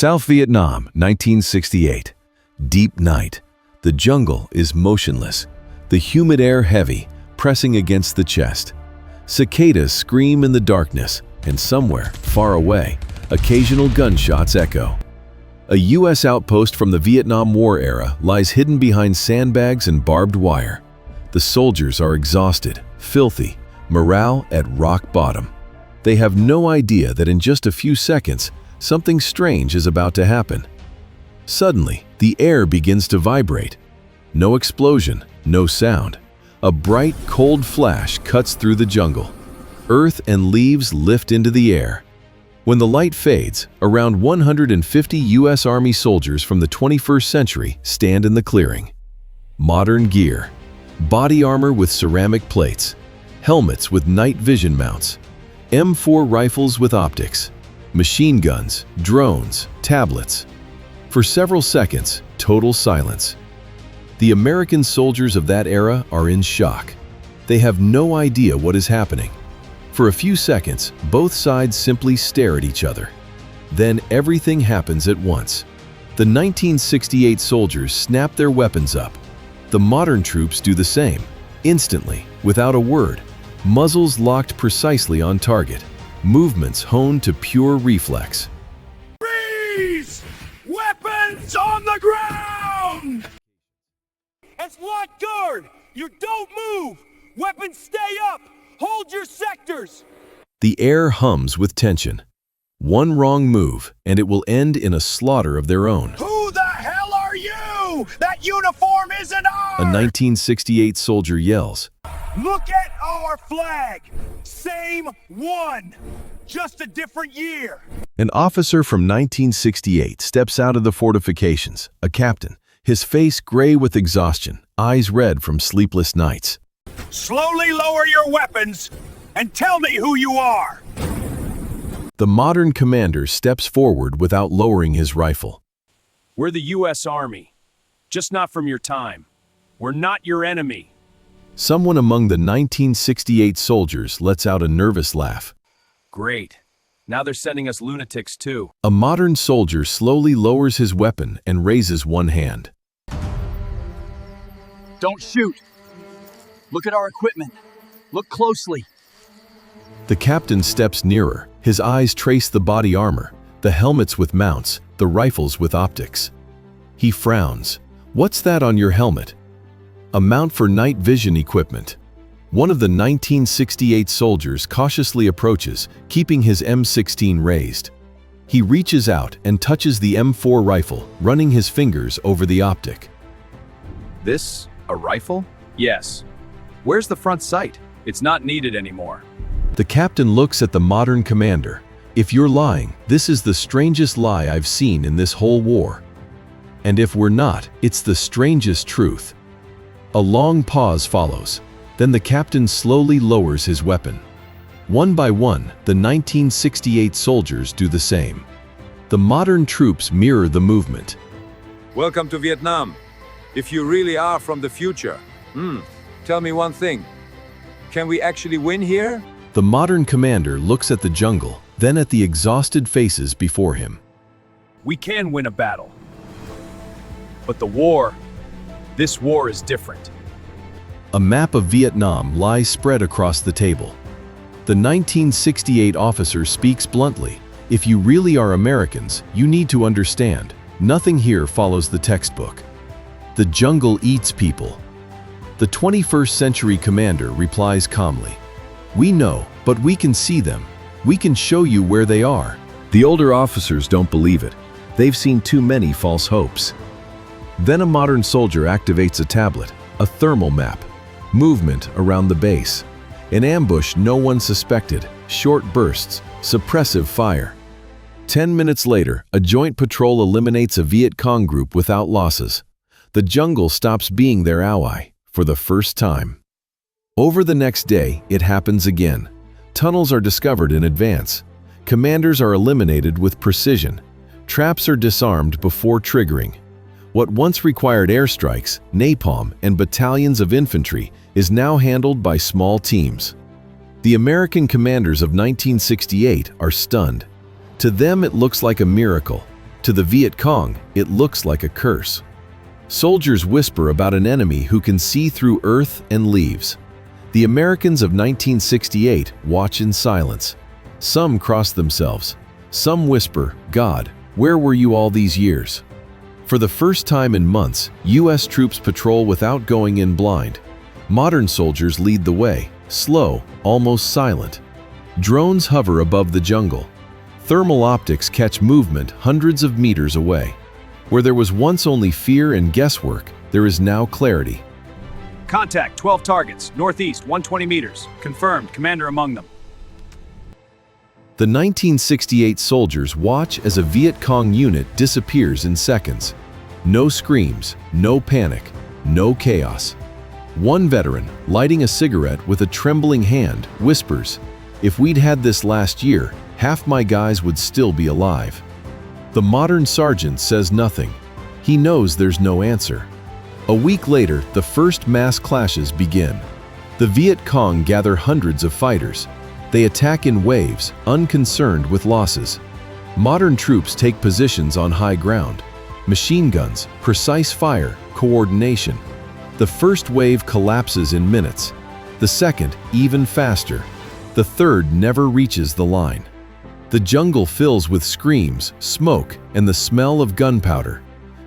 South Vietnam, 1968. Deep night. The jungle is motionless. The humid air heavy, pressing against the chest. Cicadas scream in the darkness, and somewhere, far away, occasional gunshots echo. A U.S. outpost from the Vietnam War era lies hidden behind sandbags and barbed wire. The soldiers are exhausted, filthy, morale at rock bottom. They have no idea that in just a few seconds, something strange is about to happen. Suddenly, the air begins to vibrate. No explosion, no sound. A bright, cold flash cuts through the jungle. Earth and leaves lift into the air. When the light fades, around 150 U.S. Army soldiers from the 21st century stand in the clearing. Modern gear. Body armor with ceramic plates. Helmets with night vision mounts. M4 rifles with optics. Machine guns, drones, tablets. For several seconds, total silence. The American soldiers of that era are in shock. They have no idea what is happening. For a few seconds, both sides simply stare at each other. Then everything happens at once. The 1968 soldiers snap their weapons up. The modern troops do the same, instantly, without a word. Muzzles locked precisely on target. Movements honed to pure reflex. Freeze! Weapons on the ground! That's lock guard! You don't move! Weapons stay up! Hold your sectors! The air hums with tension. One wrong move, and it will end in a slaughter of their own. Who the hell are you? That uniform isn't ours! A 1968 soldier yells. Look at our flag! Same one! Just a different year! An officer from 1968 steps out of the fortifications, a captain, his face gray with exhaustion, eyes red from sleepless nights. Slowly lower your weapons and tell me who you are! The modern commander steps forward without lowering his rifle. We're the U.S. Army, just not from your time. We're not your enemy. Someone among the 1968 soldiers lets out a nervous laugh. Great. Now they're sending us lunatics too. A modern soldier slowly lowers his weapon and raises one hand. Don't shoot. Look at our equipment. Look closely. The captain steps nearer. His eyes trace the body armor, the helmets with mounts, the rifles with optics. He frowns. What's that on your helmet? A mount for night vision equipment. One of the 1968 soldiers cautiously approaches, keeping his M16 raised. He reaches out and touches the M4 rifle, running his fingers over the optic. This a rifle? Yes. Where's the front sight? It's not needed anymore. The captain looks at the modern commander. If you're lying, this is the strangest lie I've seen in this whole war. And if we're not, it's the strangest truth. A long pause follows. Then the captain slowly lowers his weapon. One by one, the 1968 soldiers do the same. The modern troops mirror the movement. Welcome to Vietnam. If you really are from the future, tell me one thing. Can we actually win here? The modern commander looks at the jungle, then at the exhausted faces before him. We can win a battle. But the war, this war is different. A map of Vietnam lies spread across the table. The 1968 officer speaks bluntly. If you really are Americans, you need to understand, nothing here follows the textbook. The jungle eats people. The 21st century commander replies calmly. We know, but we can see them. We can show you where they are. The older officers don't believe it. They've seen too many false hopes. Then a modern soldier activates a tablet, a thermal map. Movement around the base. An ambush no one suspected, short bursts, suppressive fire. 10 minutes later, a joint patrol eliminates a Viet Cong group without losses. The jungle stops being their ally, for the first time. Over the next day, it happens again. Tunnels are discovered in advance. Commanders are eliminated with precision. Traps are disarmed before triggering. What once required airstrikes, napalm, and battalions of infantry is now handled by small teams. The American commanders of 1968 are stunned. To them it looks like a miracle. To the Viet Cong, it looks like a curse. Soldiers whisper about an enemy who can see through earth and leaves. The Americans of 1968 watch in silence. Some cross themselves. Some whisper, "God, where were you all these years?" For the first time in months, U.S. troops patrol without going in blind. Modern soldiers lead the way, slow, almost silent. Drones hover above the jungle. Thermal optics catch movement hundreds of meters away. Where there was once only fear and guesswork, there is now clarity. Contact 12 targets, northeast, 120 meters. Confirmed, commander among them. The 1968 soldiers watch as a Viet Cong unit disappears in seconds. No screams, no panic, no chaos. One veteran, lighting a cigarette with a trembling hand, whispers, "If we'd had this last year, half my guys would still be alive." The modern sergeant says nothing. He knows there's no answer. A week later, the first mass clashes begin. The Viet Cong gather hundreds of fighters. They attack in waves, unconcerned with losses. Modern troops take positions on high ground. Machine guns, precise fire, coordination. The first wave collapses in minutes. The second, even faster. The third never reaches the line. The jungle fills with screams, smoke, and the smell of gunpowder.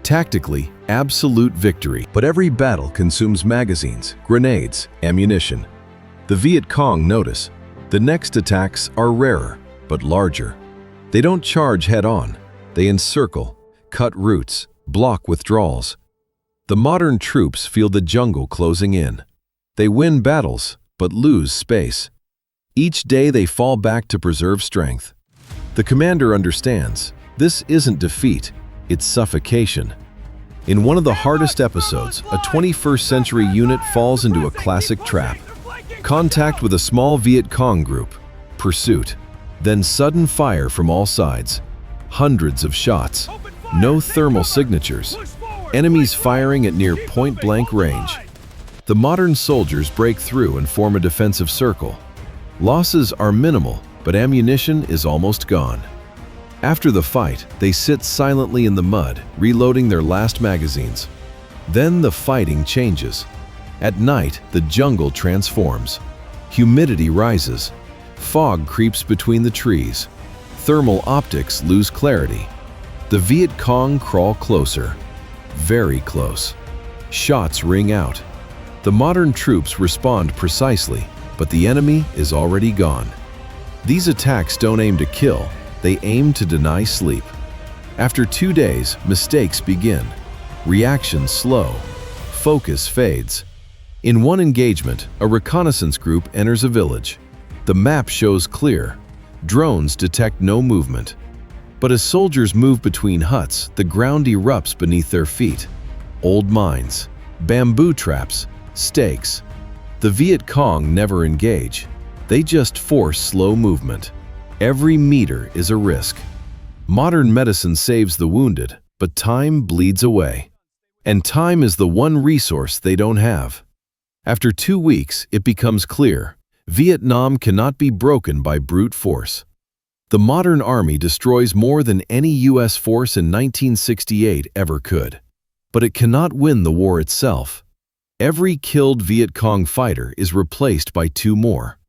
Tactically, absolute victory. But every battle consumes magazines, grenades, ammunition. The Viet Cong notice. The next attacks are rarer, but larger. They don't charge head-on. They encircle, cut routes, block withdrawals. The modern troops feel the jungle closing in. They win battles, but lose space. Each day they fall back to preserve strength. The commander understands, this isn't defeat, it's suffocation. In one of the hardest episodes, a 21st century unit falls into a classic trap. Contact with a small Viet Cong group. Pursuit. Then sudden fire from all sides. Hundreds of shots. No thermal signatures. Enemies firing at near point-blank range. The modern soldiers break through and form a defensive circle. Losses are minimal, but ammunition is almost gone. After the fight, they sit silently in the mud, reloading their last magazines. Then the fighting changes. At night, the jungle transforms. Humidity rises. Fog creeps between the trees. Thermal optics lose clarity. The Viet Cong crawl closer. Very close. Shots ring out. The modern troops respond precisely, but the enemy is already gone. These attacks don't aim to kill, they aim to deny sleep. After 2 days, mistakes begin. Reactions slow. Focus fades. In one engagement, a reconnaissance group enters a village. The map shows clear. Drones detect no movement. But as soldiers move between huts, the ground erupts beneath their feet. Old mines, bamboo traps, stakes. The Viet Cong never engage. They just force slow movement. Every meter is a risk. Modern medicine saves the wounded, but time bleeds away. And time is the one resource they don't have. After 2 weeks, it becomes clear, Vietnam cannot be broken by brute force. The modern army destroys more than any U.S. force in 1968 ever could. But it cannot win the war itself. Every killed Viet Cong fighter is replaced by 2 more.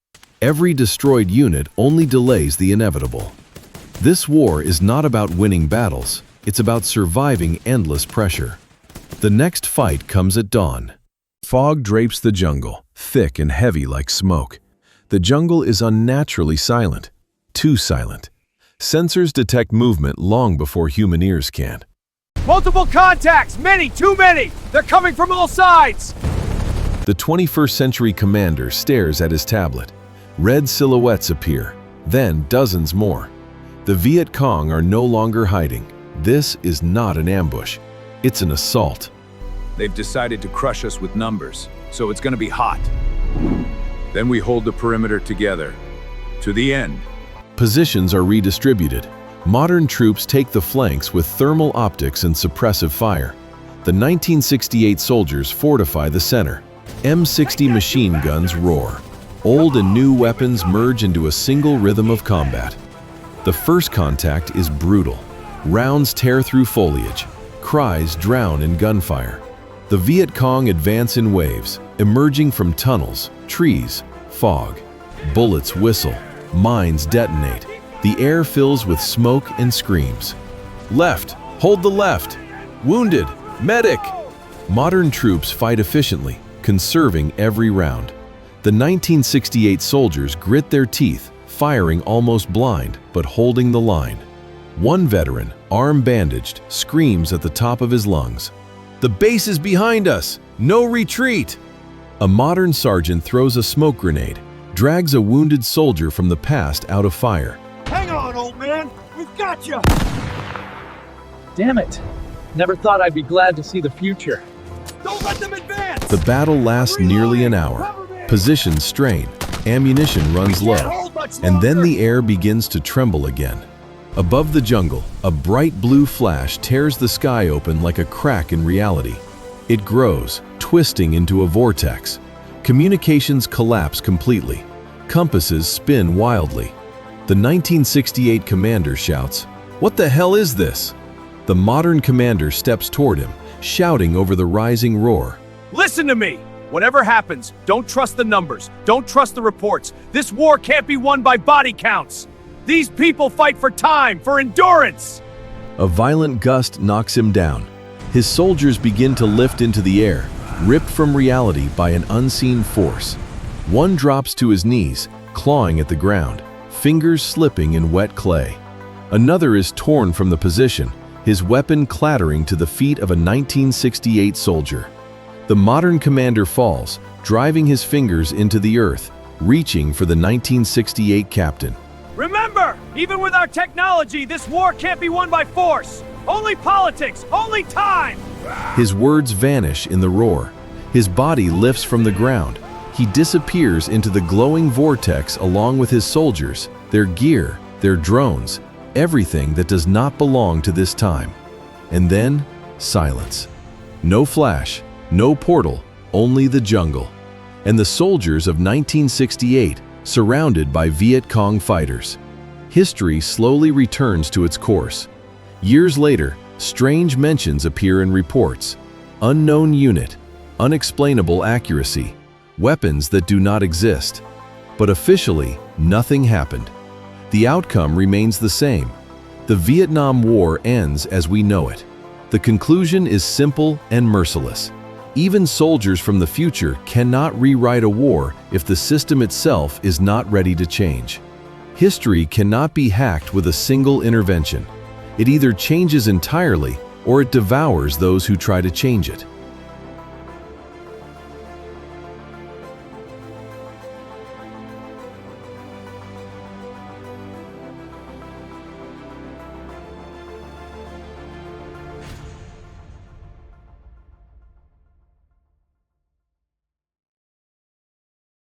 Every destroyed unit only delays the inevitable. This war is not about winning battles, it's about surviving endless pressure. The next fight comes at dawn. Fog drapes the jungle, thick and heavy like smoke. The jungle is unnaturally silent, too silent. Sensors detect movement long before human ears can. Multiple contacts! Many, too many! They're coming from all sides! The 21st century commander stares at his tablet. Red silhouettes appear, then dozens more. The Viet Cong are no longer hiding. This is not an ambush. It's an assault. They've decided to crush us with numbers, so it's going to be hot. Then we hold the perimeter together. To the end. Positions are redistributed. Modern troops take the flanks with thermal optics and suppressive fire. The 1968 soldiers fortify the center. M60 machine guns roar. Old and new weapons merge into a single rhythm of combat. The first contact is brutal. Rounds tear through foliage. Cries drown in gunfire. The Viet Cong advance in waves, emerging from tunnels, trees, fog. Bullets whistle. Mines detonate. The air fills with smoke and screams. Left! Hold the left! Wounded! Medic! Modern troops fight efficiently, conserving every round. The 1968 soldiers grit their teeth, firing almost blind, but holding the line. One veteran, arm bandaged, screams at the top of his lungs. "The base is behind us! No retreat!" A modern sergeant throws a smoke grenade, drags a wounded soldier from the past out of fire. Hang on, old man. We've got you. Damn it. Never thought I'd be glad to see the future. Don't let them advance. The battle lasts nearly an hour. Positions strain, ammunition runs low, and then the air begins to tremble again. Above the jungle, a bright blue flash tears the sky open like a crack in reality. It grows, twisting into a vortex. Communications collapse completely. Compasses spin wildly. The 1968 commander shouts, "What the hell is this?" The modern commander steps toward him, shouting over the rising roar. Listen to me! Whatever happens, don't trust the numbers. Don't trust the reports. This war can't be won by body counts. These people fight for time, for endurance. A violent gust knocks him down. His soldiers begin to lift into the air, ripped from reality by an unseen force. One drops to his knees, clawing at the ground, fingers slipping in wet clay. Another is torn from the position, his weapon clattering to the feet of a 1968 soldier. The modern commander falls, driving his fingers into the earth, reaching for the 1968 captain. Remember, even with our technology, this war can't be won by force. Only politics, only time. His words vanish in the roar. His body lifts from the ground. He disappears into the glowing vortex along with his soldiers, their gear, their drones, everything that does not belong to this time. And then, silence. No flash, no portal, only the jungle. And the soldiers of 1968, surrounded by Viet Cong fighters. History slowly returns to its course. Years later, strange mentions appear in reports. Unknown unit, unexplainable accuracy, weapons that do not exist. But officially, nothing happened. The outcome remains the same. The Vietnam War ends as we know it. The conclusion is simple and merciless. Even soldiers from the future cannot rewrite a war if the system itself is not ready to change. History cannot be hacked with a single intervention. It either changes entirely or it devours those who try to change it.